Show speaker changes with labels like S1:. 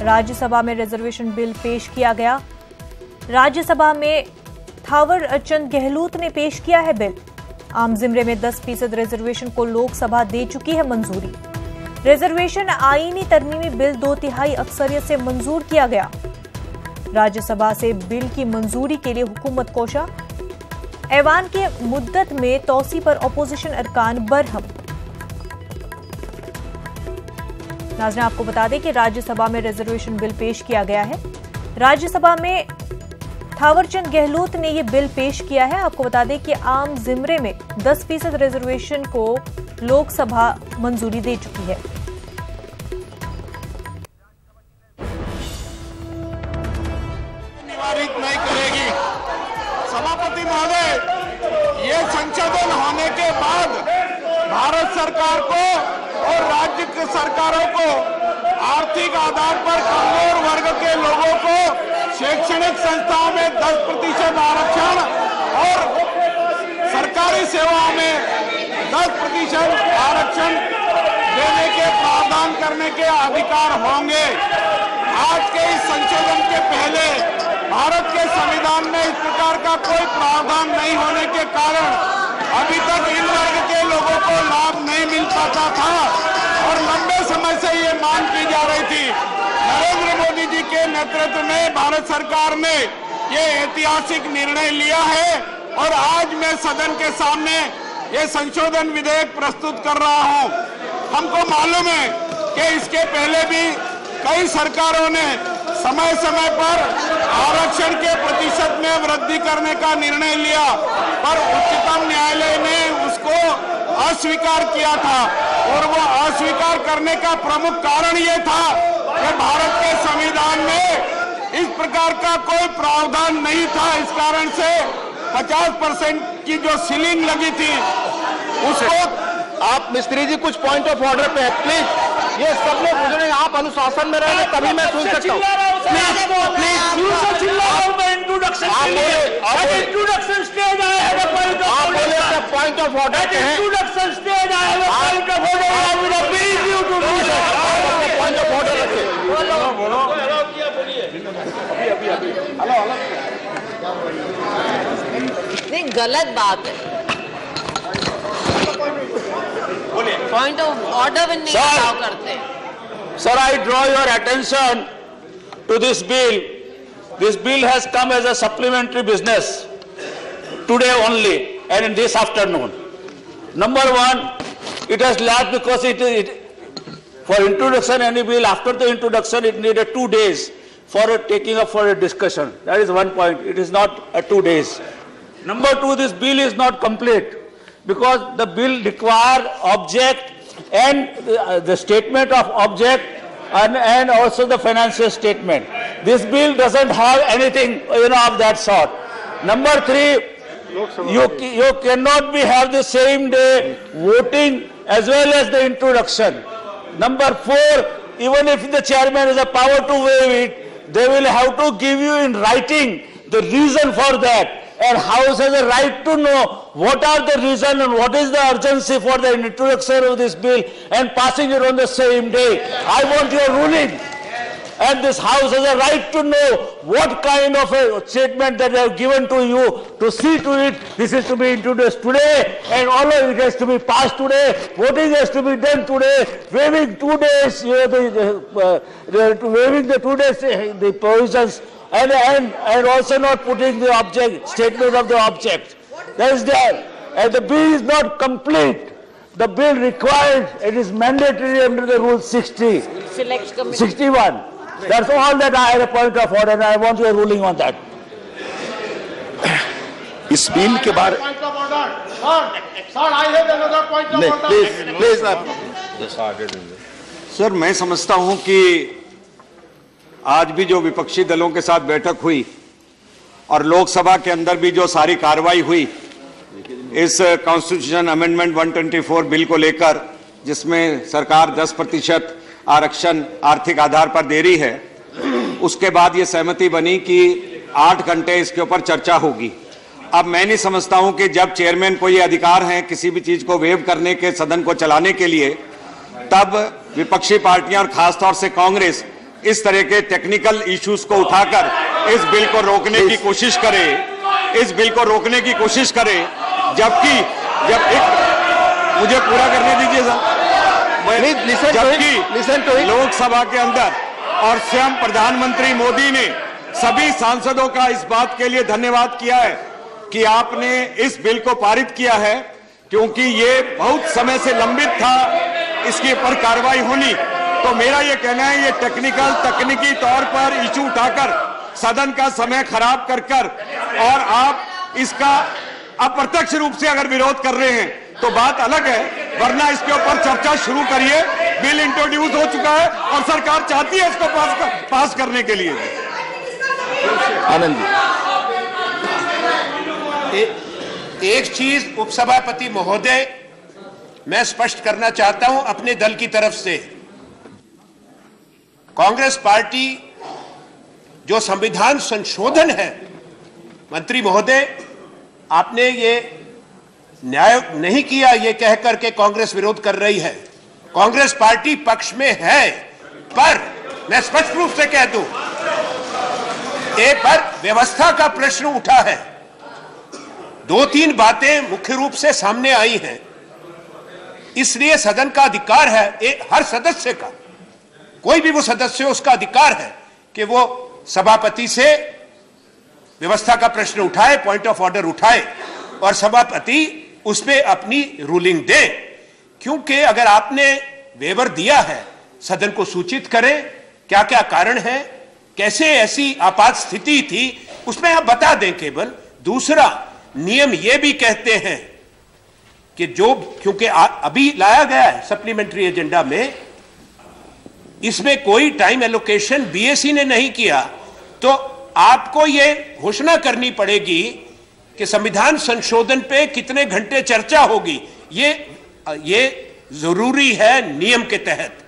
S1: राज्यसभा में reservation bill पेश किया गया। राज्यसभा में थावर चंद गहलोत ने पेश किया है बिल। आम जिमरे में 10% रिजर्वेशन को लोकसभा दे चुकी है मंजूरी। रिजर्वेशन आईनी तरमीमी बिल 2/3 अक्सरियत से मंजूर किया गया। राज्यसभा से बिल की मंजूरी के लिए हुकूमत कोशा। ऐवान के मुद्दत में तौसी पर अपोजिशन अरकान बरहम। नाज़रीन, आपको बता दें कि राज्यसभा में रिजर्वेशन बिल पेश किया गया है। राज्यसभा में थावरचंद गहलोत ने यह बिल पेश किया है। आपको बता दें कि आम जिमरे में 10% रिजर्वेशन को लोकसभा मंजूरी दे चुकी है।
S2: निवारित नहीं करेगी। सभापति महोदय, ये संशोधन होने के बाद भारत सरकार को और राज्य की सरकारों को आर्थिक आधार पर कमजोर वर्ग के लोगों को शैक्षणिक संस्थाओं में 10% आरक्षण और सरकारी सेवाओं में 10% आरक्षण देने के प्रावधान करने के अधिकार होंगे। आज के इस संशोधन के पहले भारत के संविधान में इस प्रकार का कोई प्रावधान नहीं होने के कारण अभी तक इन वर्ग के लोगों को लाभ नहीं मिल पाता था और लंबे समय से ये मांग की जा रही थी। नरेंद्र मोदी जी के नेतृत्व में भारत सरकार ने ये ऐतिहासिक निर्णय लिया है और आज मैं सदन के सामने ये संशोधन विधेयक प्रस्तुत कर रहा हूं। हमको मालूम है कि इसके पहले भी कई सरकारों ने समय समय पर आरक्षण के प्रतिशत में वृद्धि करने का निर्णय लिया, पर उच्चतम न्यायालय ने उसको अस्वीकार किया था और वो अस्वीकार करने का प्रमुख कारण ये था कि भारत के संविधान में इस प्रकार का कोई प्रावधान नहीं था। इस कारण से 50% की जो सीलिंग लगी थी उसको।
S3: आप मिस्त्री जी कुछ पॉइंट ऑफ ऑर्डर पे है प्लीज। ये सब लोग गुजरे, आप अनुशासन में रहेंगे तभी मैं सुन सकता हूँ।
S4: इंट्रोडक्शन स्टेज आया है,
S3: पॉइंट ऑफ ऑर्डर पे हैं।
S4: इंट्रोडक्शन स्टेज आया है, पॉइंट ऑफ
S3: ऑर्डर रखे।
S5: नहीं, गलत बात है। पॉइंट ऑफ ऑर्डर में नहीं अलाउ करते।
S4: Sir, I draw your attention to this bill. This bill has come as a supplementary business today only and in this afternoon. Number one, it has lapsed because for introduction any bill, after the introduction it needed 2 days for taking up for a discussion. That is one point. It is not 2 days. Number two, this bill is not complete because the bill requires object and the statement of object and also the financial statement. This bill doesn't have anything, of that sort. Number three, you cannot have the same day voting as well as the introduction. Number four, even if the chairman has a power to waive it, they will have to give you in writing the reason for that. And House has a right to know what are the reason and what is the urgency for the introduction of this bill and passing it on the same day. I want your ruling. And this House has a right to know what kind of a statement that they have given to you to see to it. This is to be introduced today and all of it has to be passed today. Voting has to be done today. Waiving 2 days, waiving the 2 days, the provisions. And also not putting the object, statement of the object. That is there. And the bill is not complete. The bill required, it is mandatory under the rule 60.
S5: Select committee.
S4: 61. That's all that I had a point of order and I want your ruling on that.
S3: इस bill के बारे
S2: sir, मैं समझता हूं कि आज भी जो विपक्षी दलों के साथ बैठक हुई और लोकसभा के अंदर भी जो सारी कार्रवाई हुई इस कॉन्स्टिट्यूशन अमेंडमेंट 124 बिल को लेकर, जिसमें सरकार 10% आरक्षण आर्थिक आधार पर दे रही है, उसके बाद ये सहमति बनी कि 8 घंटे इसके ऊपर चर्चा होगी। अब मैं नहीं समझता हूं कि जब चेयरमैन को ये अधिकार है किसी भी चीज को वेव करने के, सदन को चलाने के लिए, तब विपक्षी पार्टियां और खासतौर से कांग्रेस इस तरह के टेक्निकल इश्यूज को उठाकर इस बिल को रोकने की कोशिश करे, जबकि मुझे पूरा करने दीजिए सर। जबकि लोकसभा के अंदर और स्वयं प्रधानमंत्री मोदी ने सभी सांसदों का इस बात के लिए धन्यवाद किया है कि आपने इस बिल को पारित किया है, क्योंकि ये बहुत समय से लंबित था इसके ऊपर कार्रवाई होनी। तो मेरा ये कहना है, ये तकनीकी तौर पर इशू उठाकर सदन का समय खराब कर और आप इसका अप्रत्यक्ष रूप से अगर विरोध कर रहे हैं तो बात अलग है, वरना इसके ऊपर चर्चा शुरू करिए। बिल इंट्रोड्यूस हो चुका है और सरकार चाहती है इसको पास करने के लिए।
S3: आनंद जी,
S6: एक चीज उपसभापति महोदय मैं स्पष्ट करना चाहता हूं अपने दल की तरफ से। कांग्रेस पार्टी जो संविधान संशोधन है, मंत्री महोदय आपने ये न्याय नहीं किया ये कहकर के कांग्रेस विरोध कर रही है। कांग्रेस पार्टी पक्ष में है, पर मैं स्पष्ट रूप से कह दूं, पर व्यवस्था का प्रश्न उठा है। 2-3 बातें मुख्य रूप से सामने आई हैं, इसलिए सदन का अधिकार है, हर सदस्य का, कोई भी वो सदस्य उसका अधिकार है कि वो सभापति से व्यवस्था का प्रश्न उठाए, पॉइंट ऑफ ऑर्डर उठाए और सभापति उसमें अपनी रूलिंग दे। क्योंकि अगर आपने वेवर दिया है, सदन को सूचित करें क्या क्या कारण है, कैसे ऐसी आपात स्थिति थी, उसमें आप बता दें केवल। दूसरा, नियम ये भी कहते हैं कि क्योंकि अभी लाया गया है सप्लीमेंट्री एजेंडा में, इसमें कोई टाइम एलोकेशन बीएसी ने नहीं किया, तो आपको ये घोषणा करनी पड़ेगी कि संविधान संशोधन पे कितने घंटे चर्चा होगी। ये जरूरी है नियम के तहत।